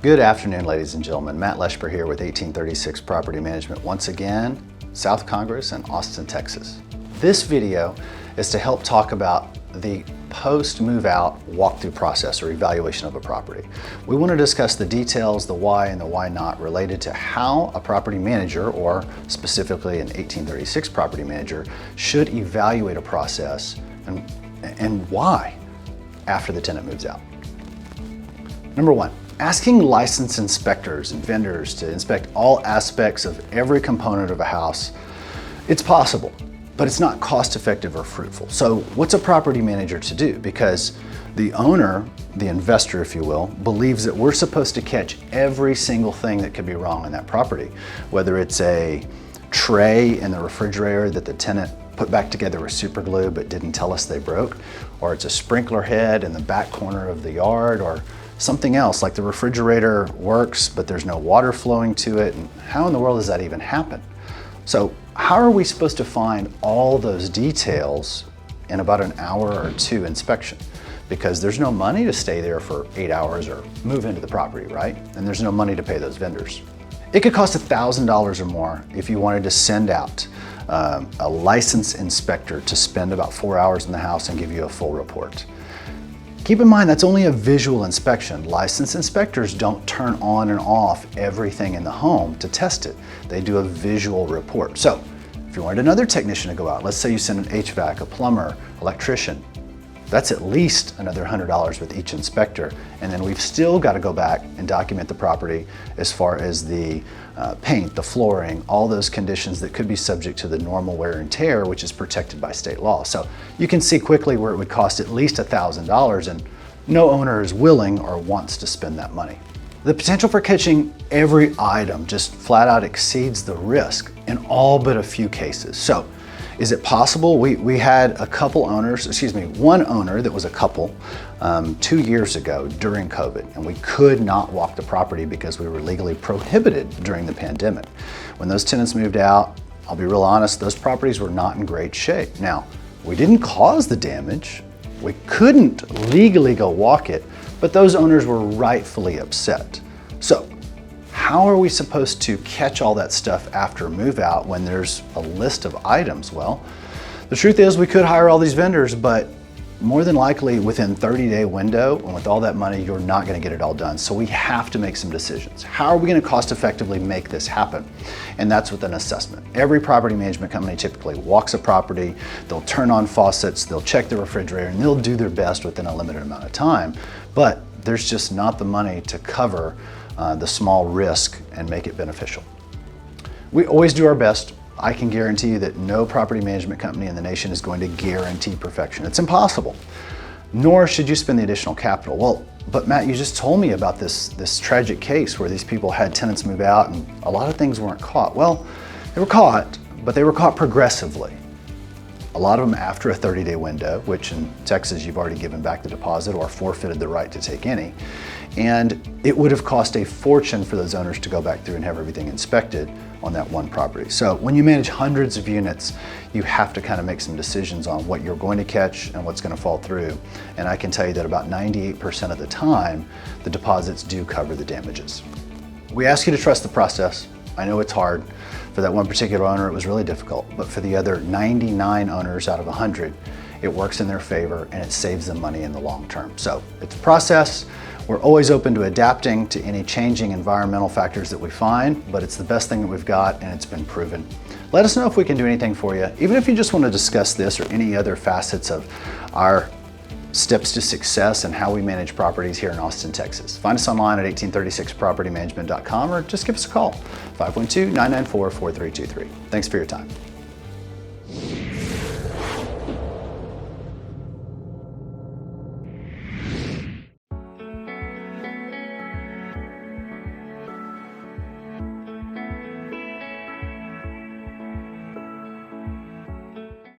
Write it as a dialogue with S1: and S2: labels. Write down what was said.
S1: Good afternoon, ladies and gentlemen. Matt Leshper here with 1836 Property Management, once again, South Congress in Austin, Texas. This video is to help talk about the post-move out walkthrough process or evaluation of a property. We want to discuss the details, the why and the why not related to how a property manager, or specifically an 1836 property manager, should evaluate a process and why after the tenant moves out. Number one, asking licensed inspectors and vendors to inspect all aspects of every component of a house, it's possible, but it's not cost effective or fruitful. So what's a property manager to do? Because the owner, the investor if you will, believes that we're supposed to catch every single thing that could be wrong in that property. Whether it's a tray in the refrigerator that the tenant put back together with super glue but didn't tell us they broke, or it's a sprinkler head in the back corner of the yard, or something else like the refrigerator works but there's no water flowing to it, and how in the world does that even happen? So how are we supposed to find all those details in about an hour or two inspection? Because there's no money to stay there for 8 hours or move into the property, right? And there's no money to pay those vendors. It could cost $1,000 or more if you wanted to send out a licensed inspector to spend about 4 hours in the house and give you a full report. Keep in mind that's only a visual inspection. Licensed inspectors don't turn on and off everything in the home to test it. They do a visual report. So if you wanted another technician to go out, let's say you send an HVAC, a plumber, electrician, that's at least another $100 with each inspector. And then we've still got to go back and document the property as far as the paint, the flooring, all those conditions that could be subject to the normal wear and tear, which is protected by state law. So you can see quickly where it would cost at least $1,000, and no owner is willing or wants to spend that money. The potential for catching every item just flat out exceeds the risk in all but a few cases. So is it possible? We had a couple owners, one owner that was a couple 2 years ago during COVID, and we could not walk the property because we were legally prohibited during the pandemic. When those tenants moved out, I'll be real honest, those properties were not in great shape. Now, we didn't cause the damage. We couldn't legally go walk it, but those owners were rightfully upset. So, how are we supposed to catch all that stuff after move out when there's a list of items? Well, the truth is we could hire all these vendors, but more than likely within 30-day window and with all that money, you're not going to get it all done. So we have to make some decisions. How are we going to cost effectively make this happen? And that's with an assessment. Every property management company typically walks a property, they'll turn on faucets, they'll check the refrigerator, and they'll do their best within a limited amount of time. But there's just not the money to cover the small risk and make it beneficial. We always do our best. I can guarantee you that no property management company in the nation is going to guarantee perfection. It's impossible. Nor should you spend the additional capital. Well, but Matt, you just told me about this tragic case where these people had tenants move out and a lot of things weren't caught. Well, they were caught, but they were caught progressively. A lot of them after a 30-day window, which in Texas you've already given back the deposit or forfeited the right to take any. And it would have cost a fortune for those owners to go back through and have everything inspected on that one property. So when you manage hundreds of units, you have to kind of make some decisions on what you're going to catch and what's going to fall through. And I can tell you that about 98% of the time, the deposits do cover the damages. We ask you to trust the process. I know it's hard. For that one particular owner, it was really difficult, but for the other 99 owners out of 100, it works in their favor and it saves them money in the long term. So it's a process. We're always open to adapting to any changing environmental factors that we find, but it's the best thing that we've got and it's been proven. Let us know if we can do anything for you, even if you just want to discuss this or any other facets of our steps to success and how we manage properties here in Austin, Texas. Find us online at 1836propertymanagement.com or just give us a call, 512-994-4323. Thanks for your time.